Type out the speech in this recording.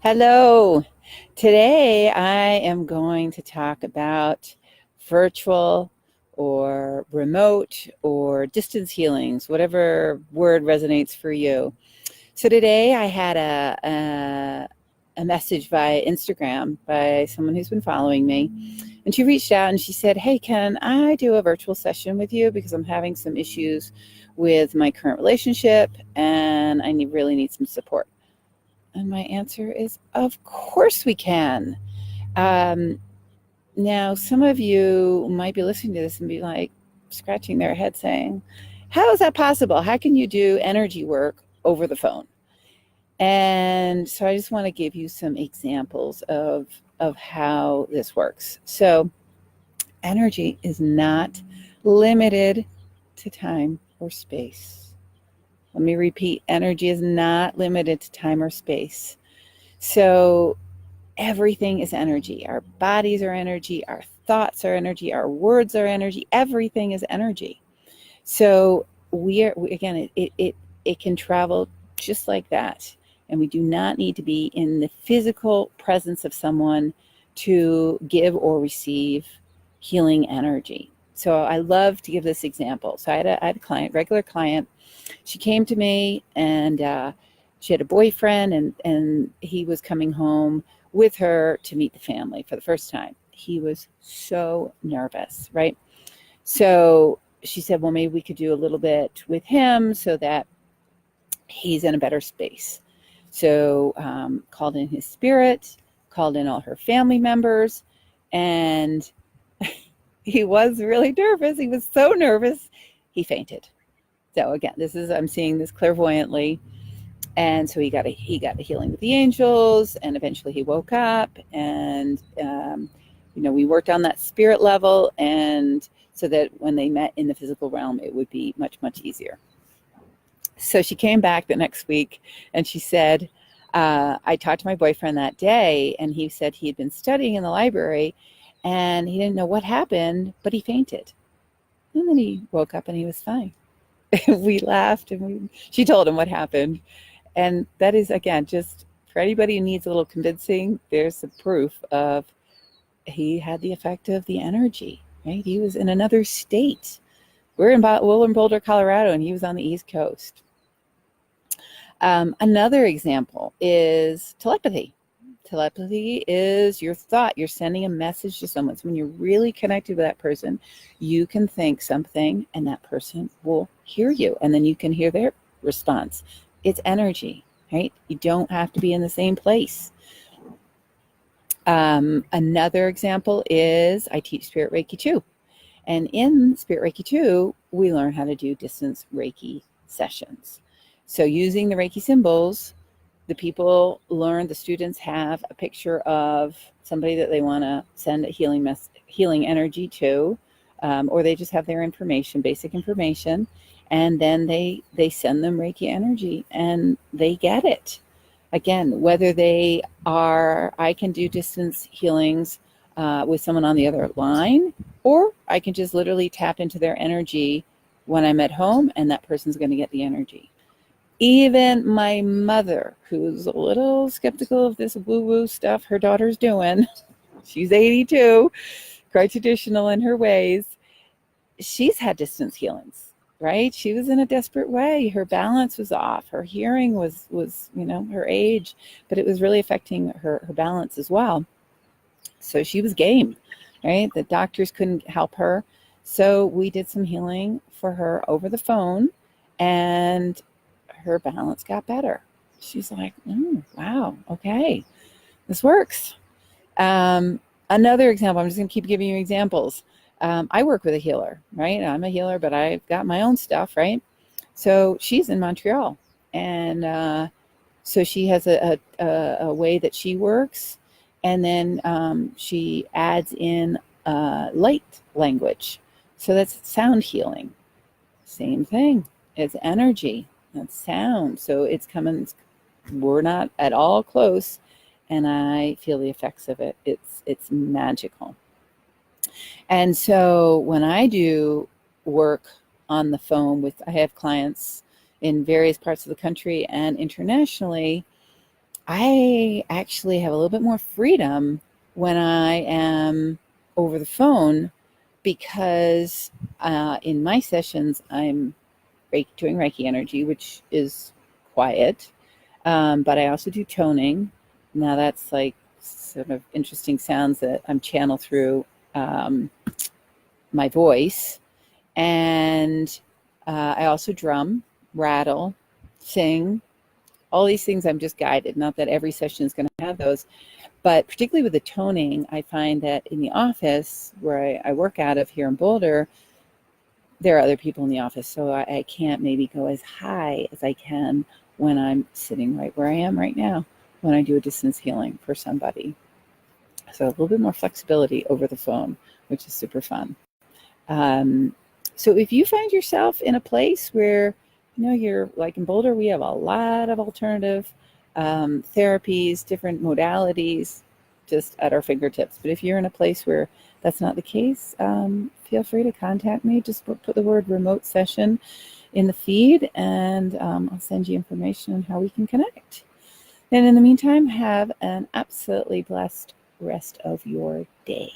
Hello. Today I am going to talk about virtual or remote or distance healings, whatever word resonates for you. So today I had a message via Instagram by someone who's been following me. And she reached out and she said, "Hey, can I do a virtual session with you? Because I'm having some issues with my current relationship and really need some support." And my answer is, of course we can. Um, Now, some of you might be listening to this and be like, scratching their head saying, how is that possible? How can you do energy work over the phone? And so I just want to give you some examples of how this works. So energy is not limited to time or space. Let me repeat, energy is not limited to time or space. So everything is energy. Our bodies are energy. Our thoughts are energy. Our words are energy. Everything is energy. So it can travel just like that. And we do not need to be in the physical presence of someone to give or receive healing energy. So I love to give this example. So I had a client, regular client. She came to me and she had a boyfriend and he was coming home with her to meet the family for the first time. He was so nervous, right? So she said, well, maybe we could do a little bit with him so that he's in a better space. So called in his spirit, called in all her family members, and he was really nervous. He was so nervous, he fainted. So again, I'm seeing this clairvoyantly. And so he got a healing with the angels, and eventually he woke up, and we worked on that spirit level, and so that when they met in the physical realm, it would be much, much easier. So she came back the next week, and she said, I talked to my boyfriend that day, and he said he had been studying in the library, and he didn't know what happened, but he fainted. And then he woke up, and he was fine. We laughed, and she told him what happened. And that is, again, just for anybody who needs a little convincing, there's some proof of he had the effect of the energy, right? He was in another state. We're in Boulder, Colorado, and he was on the East Coast. Another example is telepathy. Telepathy is your thought. You're sending a message to someone. So when you're really connected with that person, you can think something and that person will hear you. And then you can hear their response. It's energy, right? You don't have to be in the same place. Another example is I teach Spirit Reiki 2. And in Spirit Reiki 2, we learn how to do distance Reiki sessions. So using the Reiki symbols, the students have a picture of somebody that they want to send a healing energy to, or they just have their information, basic information. And then they send them Reiki energy and they get it. Again, whether I can do distance healings with someone on the other line, or I can just literally tap into their energy when I'm at home and that person's going to get the energy. Even my mother, who's a little skeptical of this woo-woo stuff her daughter's doing, she's 82, quite traditional in her ways, she's had distance healings. Right? She was in a desperate way. Her balance was off. Her hearing was her age, but it was really affecting her balance as well. So she was game, right? The doctors couldn't help her. So we did some healing for her over the phone and her balance got better. She's like, wow, okay, this works. Another example, I'm just going to keep giving you examples. I work with a healer, right? I'm a healer, but I've got my own stuff, right? So she's in Montreal. And so she has a way that she works. And then she adds in light language. So that's sound healing. Same thing. It's energy. That's sound. So it's coming. We're not at all close. And I feel the effects of it. It's magical. And so when I do work on the phone I have clients in various parts of the country and internationally, I actually have a little bit more freedom when I am over the phone because in my sessions, I'm doing Reiki energy, which is quiet, but I also do toning. Now that's like sort of interesting sounds that I'm channel through um, my voice. And I also drum, rattle, sing, all these things. I'm just guided. Not that every session is going to have those, but particularly with the toning, I find that in the office where I work out of here in Boulder, there are other people in the office, so I can't maybe go as high as I can when I'm sitting right where I am right now when I do a distance healing for somebody. So a little bit more flexibility over the phone, which is super fun. Um, so if you find yourself in a place where, you're like in Boulder, we have a lot of alternative therapies, different modalities just at our fingertips. But if you're in a place where that's not the case, feel free to contact me. Just put the word remote session in the feed, and I'll send you information on how we can connect. And in the meantime, have an absolutely blessed rest of your day.